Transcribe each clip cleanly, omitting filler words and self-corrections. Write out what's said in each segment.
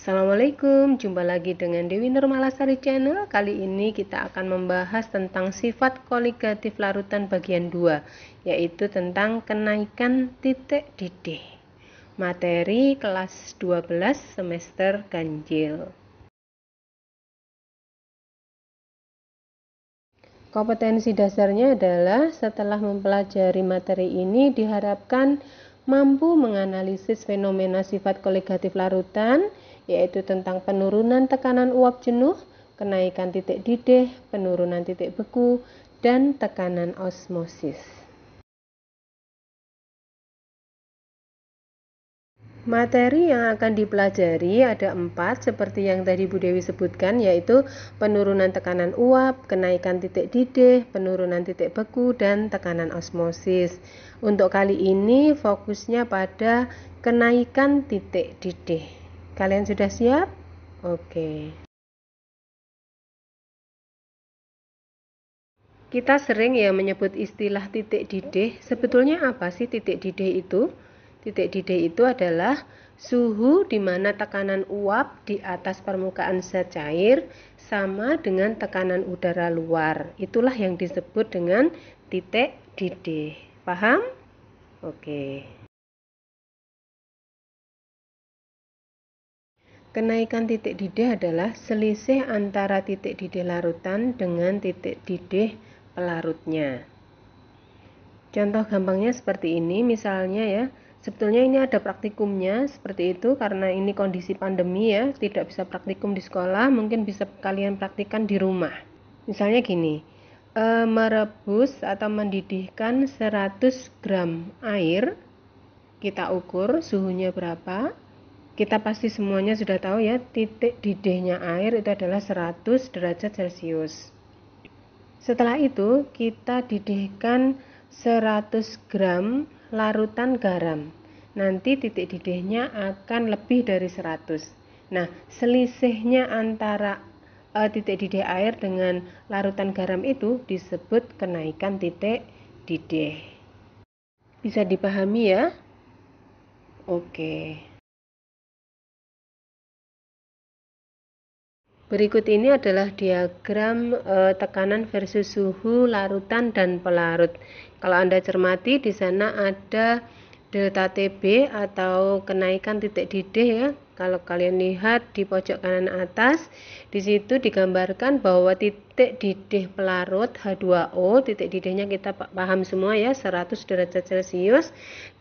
Assalamualaikum, jumpa lagi dengan Dewi Nurmalasari Channel. Kali ini kita akan membahas tentang sifat koligatif larutan bagian 2, yaitu tentang kenaikan titik didih. Materi kelas 12 semester ganjil. Kompetensi dasarnya adalah setelah mempelajari materi ini diharapkan mampu menganalisis fenomena sifat koligatif larutan, yaitu tentang penurunan tekanan uap jenuh, kenaikan titik didih, penurunan titik beku, dan tekanan osmosis. Materi yang akan dipelajari ada 4 seperti yang tadi Bu Dewi sebutkan, yaitu penurunan tekanan uap, kenaikan titik didih, penurunan titik beku, dan tekanan osmosis. Untuk kali ini fokusnya pada kenaikan titik didih. Kalian sudah siap? Oke. Kita sering ya menyebut istilah titik didih. Sebetulnya apa sih titik didih itu? Titik didih itu adalah suhu di mana tekanan uap di atas permukaan zat cair sama dengan tekanan udara luar. Itulah yang disebut dengan titik didih. Paham? Oke. Kenaikan titik didih adalah selisih antara titik didih larutan dengan titik didih pelarutnya. Contoh gampangnya seperti ini, misalnya ya, sebetulnya ini ada praktikumnya seperti itu karena ini kondisi pandemi ya, tidak bisa praktikum di sekolah, mungkin bisa kalian praktikkan di rumah. Misalnya gini, merebus atau mendidihkan 100 gram air, kita ukur suhunya berapa. Kita pasti semuanya sudah tahu ya, titik didihnya air itu adalah 100 derajat Celcius. Setelah itu kita didihkan 100 gram larutan garam. Nanti titik didihnya akan lebih dari 100. Nah, selisihnya antara titik didih air dengan larutan garam itu disebut kenaikan titik didih. Bisa dipahami ya? Oke. Berikut ini adalah diagram tekanan versus suhu larutan dan pelarut. Kalau Anda cermati di sana ada delta TB atau kenaikan titik didih ya. Kalau kalian lihat di pojok kanan atas, di situ digambarkan bahwa titik didih pelarut H2O, titik didihnya kita paham semua ya, 100 derajat Celcius,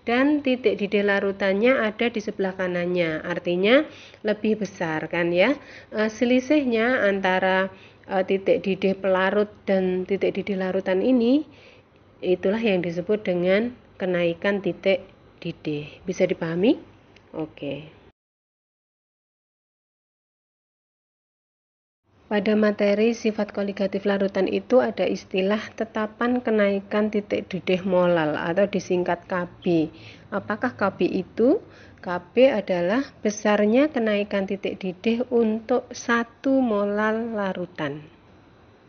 dan titik didih larutannya ada di sebelah kanannya, artinya lebih besar kan ya. Selisihnya antara titik didih pelarut dan titik didih larutan ini, itulah yang disebut dengan kenaikan titik didih. Bisa dipahami? Oke. Pada materi sifat koligatif larutan itu ada istilah tetapan kenaikan titik didih molal atau disingkat KB. Apakah KB itu? KB adalah besarnya kenaikan titik didih untuk 1 molal larutan.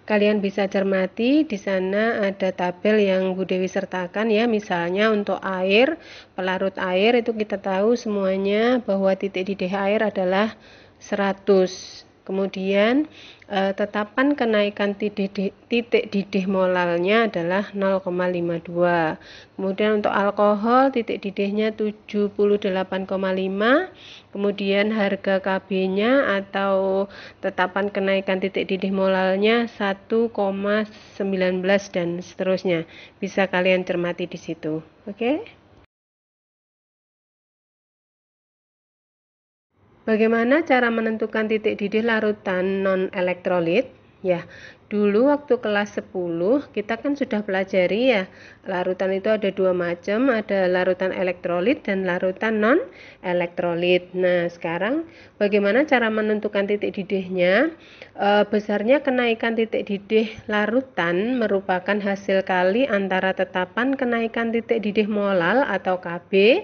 Kalian bisa cermati di sana ada tabel yang Bu Dewi sertakan ya, misalnya untuk air, pelarut air itu kita tahu semuanya bahwa titik didih air adalah 100. Kemudian tetapan kenaikan titik didih molalnya adalah 0,52. Kemudian untuk alkohol titik didihnya 78,5. Kemudian harga KB-nya atau tetapan kenaikan titik didih molalnya 1,19 dan seterusnya. Bisa kalian cermati di situ. Oke? Bagaimana cara menentukan titik didih larutan non-elektrolit? Ya, dulu waktu kelas 10 kita kan sudah pelajari ya, larutan itu ada 2 macam, ada larutan elektrolit dan larutan non-elektrolit. Nah, sekarang bagaimana cara menentukan titik didihnya? Besarnya kenaikan titik didih larutan merupakan hasil kali antara tetapan kenaikan titik didih molal atau KB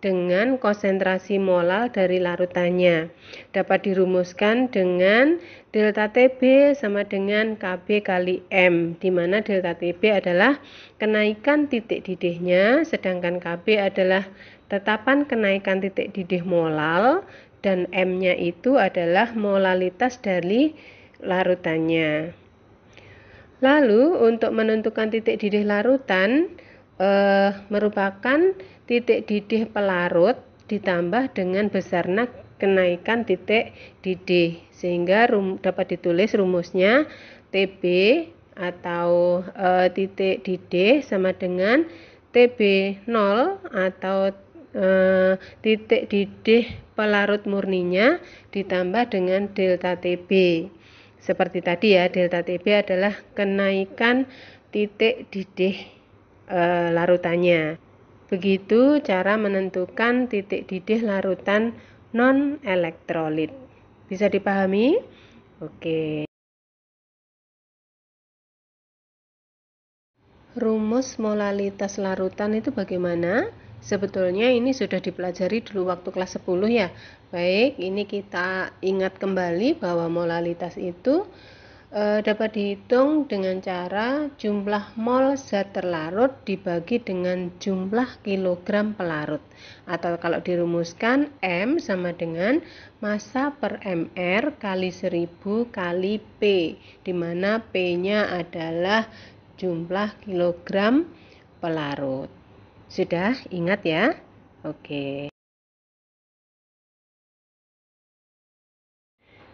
dengan konsentrasi molal dari larutannya. Dapat dirumuskan dengan delta TB sama dengan KB kali M, di mana delta TB adalah kenaikan titik didihnya, sedangkan KB adalah tetapan kenaikan titik didih molal dan M-nya itu adalah molalitas dari larutannya. Lalu untuk menentukan titik didih larutan merupakan titik didih pelarut ditambah dengan besarnya kenaikan titik didih, sehingga dapat ditulis rumusnya TB atau titik didih sama dengan TB0 atau titik didih pelarut murninya ditambah dengan delta TB. Seperti tadi ya, delta TB adalah kenaikan titik didih larutannya. Begitu cara menentukan titik didih larutan non-elektrolit. Bisa dipahami? Oke. Rumus molalitas larutan itu bagaimana? Sebetulnya ini sudah dipelajari dulu waktu kelas 10 ya. Baik, ini kita ingat kembali bahwa molalitas itu dapat dihitung dengan cara jumlah mol zat terlarut dibagi dengan jumlah kilogram pelarut. Atau kalau dirumuskan, M sama dengan massa per mR kali 1000 kali P, di mana P-nya adalah jumlah kilogram pelarut. Sudah ingat ya? Oke.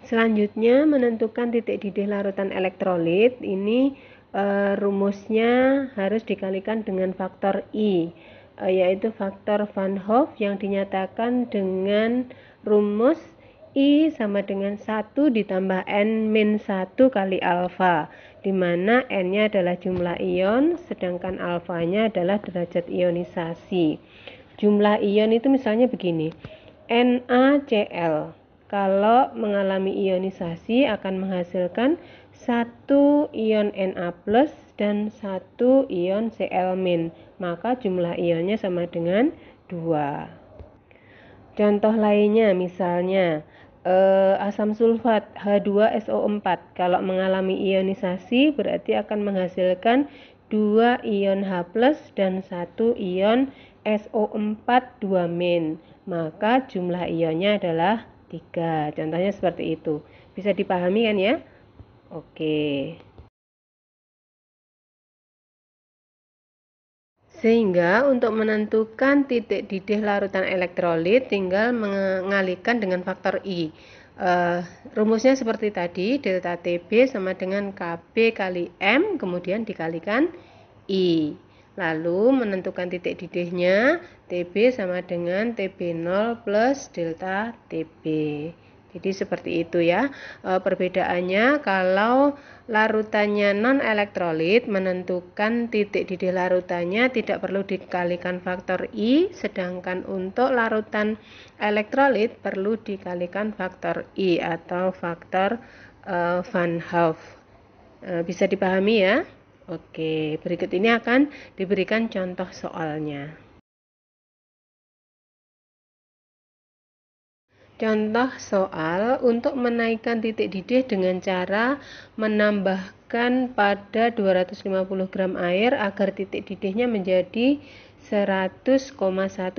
Selanjutnya menentukan titik didih larutan elektrolit. Ini rumusnya harus dikalikan dengan faktor I, yaitu faktor Van Hoff yang dinyatakan dengan rumus I sama dengan 1 ditambah N-1 kali alfa, di mana N-nya adalah jumlah ion, sedangkan alfanya adalah derajat ionisasi. Jumlah ion itu misalnya begini, NaCl. Kalau mengalami ionisasi akan menghasilkan 1 ion Na+, dan 1 ion Cl-, maka jumlah ionnya sama dengan 2. Contoh lainnya misalnya asam sulfat H2SO4, kalau mengalami ionisasi berarti akan menghasilkan 2 ion H+ dan 1 ion SO4 2-, maka jumlah ionnya adalah 3. Contohnya seperti itu. Bisa dipahami kan ya? Oke. Sehingga untuk menentukan titik didih larutan elektrolit tinggal mengalihkan dengan faktor I. Rumusnya seperti tadi, delta TB sama dengan KB kali M, kemudian dikalikan I. Lalu menentukan titik didihnya, TB sama dengan TB0 plus delta TB. Jadi seperti itu ya. Perbedaannya kalau larutannya non-elektrolit, menentukan titik didih larutannya tidak perlu dikalikan faktor I, sedangkan untuk larutan elektrolit perlu dikalikan faktor I atau faktor Van Hoff. Bisa dipahami ya? Oke, berikut ini akan diberikan contoh soalnya. Contoh soal untuk menaikkan titik didih dengan cara menambahkan pada 250 gram air agar titik didihnya menjadi 100,1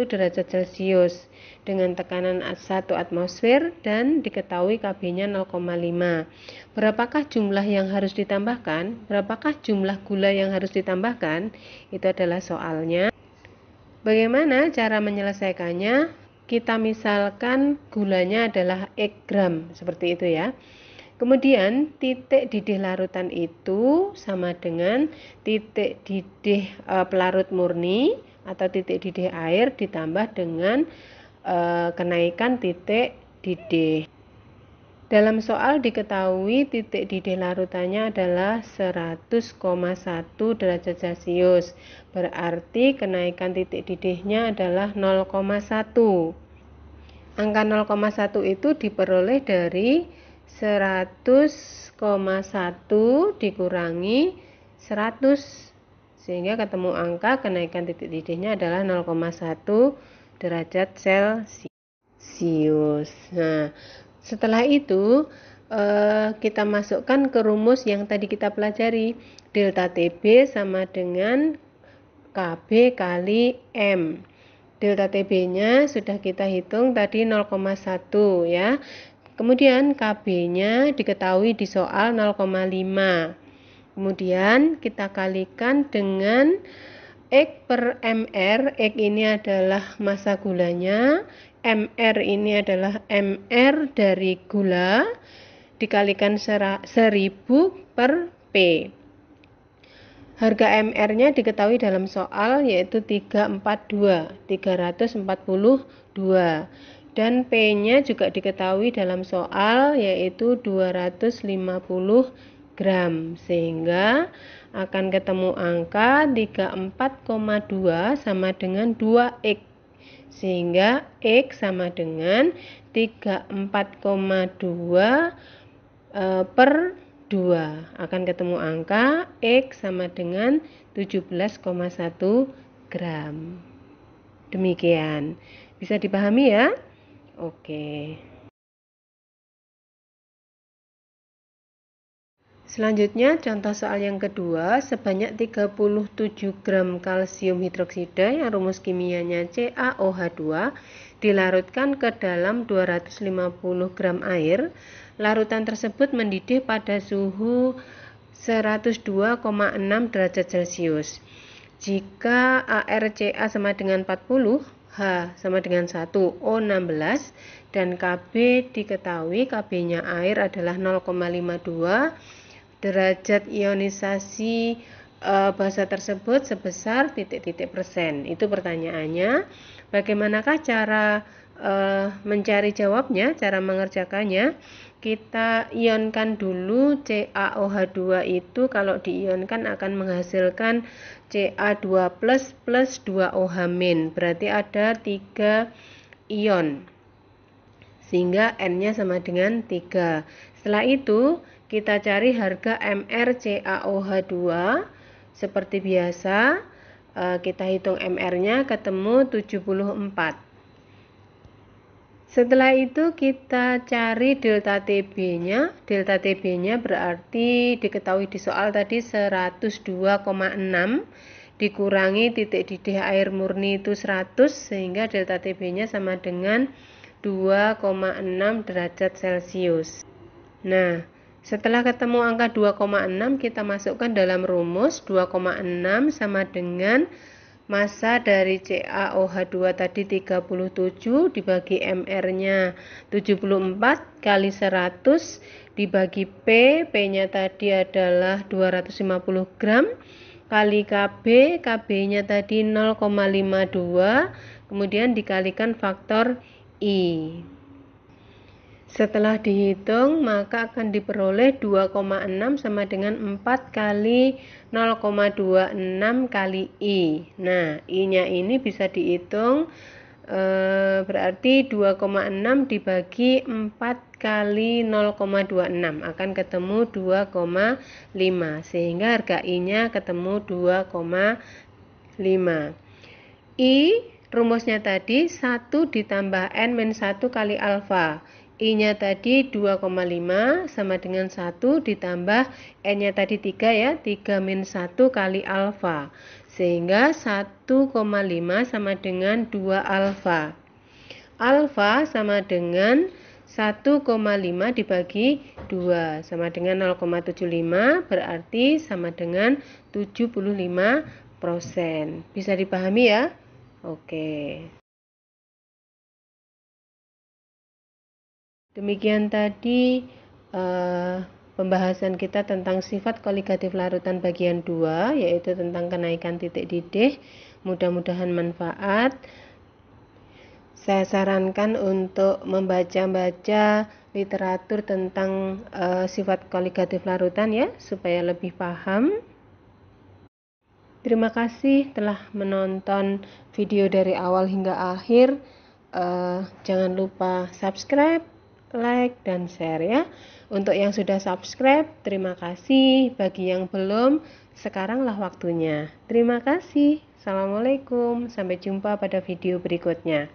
derajat Celcius dengan tekanan 1 atmosfer dan diketahui KB-nya 0,5. Berapakah jumlah yang harus ditambahkan? Berapakah jumlah gula yang harus ditambahkan? Itu adalah soalnya. Bagaimana cara menyelesaikannya? Kita misalkan gulanya adalah X gram, seperti itu ya. Kemudian titik didih larutan itu sama dengan titik didih pelarut murni atau titik didih air ditambah dengan kenaikan titik didih. Dalam soal diketahui titik didih larutannya adalah 100,1 derajat Celcius. Berarti kenaikan titik didihnya adalah 0,1. Angka 0,1 itu diperoleh dari 100,1 dikurangi 100. Sehingga ketemu angka kenaikan titik didihnya adalah 0,1 derajat Celcius. Nah, setelah itu kita masukkan ke rumus yang tadi kita pelajari. Delta TB sama dengan KB kali M. Delta TB-nya sudah kita hitung tadi 0,1 ya. Kemudian KB-nya diketahui di soal 0,5. Kemudian kita kalikan dengan X per MR. X ini adalah massa gulanya, MR ini adalah MR dari gula, dikalikan 1000 per P. Harga MR-nya diketahui dalam soal yaitu 342. Dan P-nya juga diketahui dalam soal yaitu 250 gram. Sehingga akan ketemu angka 34,2 sama dengan 2X. Sehingga X sama dengan 34,2 per 2, akan ketemu angka X sama dengan 17,1 gram. Demikian. Bisa dipahami ya? Oke. Selanjutnya contoh soal yang kedua, sebanyak 37 gram kalsium hidroksida yang rumus kimianya CaOH2 dilarutkan ke dalam 250 gram air. Larutan tersebut mendidih pada suhu 102,6 derajat Celcius. Jika ArCa sama dengan 40, H sama dengan 1, O 16, dan Kb diketahui Kb-nya air adalah 0,52, derajat ionisasi basa tersebut sebesar titik-titik persen. Itu pertanyaannya. Bagaimanakah cara mencari jawabnya, cara mengerjakannya? Kita ionkan dulu CaOH2 itu kalau diionkan akan menghasilkan Ca2 plus 2OH-. Berarti ada 3 ion. Sehingga N-nya sama dengan 3. Setelah itu kita cari harga MR CaOH2. Seperti biasa kita hitung MR-nya ketemu 74. Setelah itu kita cari delta TB-nya. Delta TB-nya berarti diketahui di soal tadi 102,6 dikurangi titik didih air murni itu 100, sehingga delta TB-nya sama dengan 2,6 derajat Celcius. Nah, setelah ketemu angka 2,6 kita masukkan dalam rumus. 2,6 sama dengan massa dari CaOH2 tadi 37 dibagi MR-nya 74 kali 100 dibagi P. P-nya tadi adalah 250 gram kali KB. KB-nya tadi 0,52. Kemudian dikalikan faktor I. Setelah dihitung maka akan diperoleh 2,6 sama dengan 4 kali 0,26 kali I. Nah, I-nya ini bisa dihitung berarti 2,6 dibagi 4 kali 0,26 akan ketemu 2,5, sehingga harga I-nya ketemu 2,5. I rumusnya tadi 1 ditambah N-1 kali alfa. I-nya tadi 2,5 sama dengan 1 ditambah N-nya tadi 3 ya, 3 min 1 kali alfa. Sehingga 1,5 sama dengan 2 alfa. Alfa sama dengan 1,5 dibagi 2 sama dengan 0,75, berarti sama dengan 75%. Bisa dipahami ya? Oke. Demikian tadi pembahasan kita tentang sifat koligatif larutan bagian 2, yaitu tentang kenaikan titik didih. Mudah-mudahan manfaat. Saya sarankan untuk membaca-baca literatur tentang sifat koligatif larutan ya, supaya lebih paham. Terima kasih telah menonton video dari awal hingga akhir. Jangan lupa subscribe, like, dan share ya. Untuk yang sudah subscribe, terima kasih. Bagi yang belum, sekaranglah waktunya. Terima kasih. Assalamualaikum. Sampai jumpa pada video berikutnya.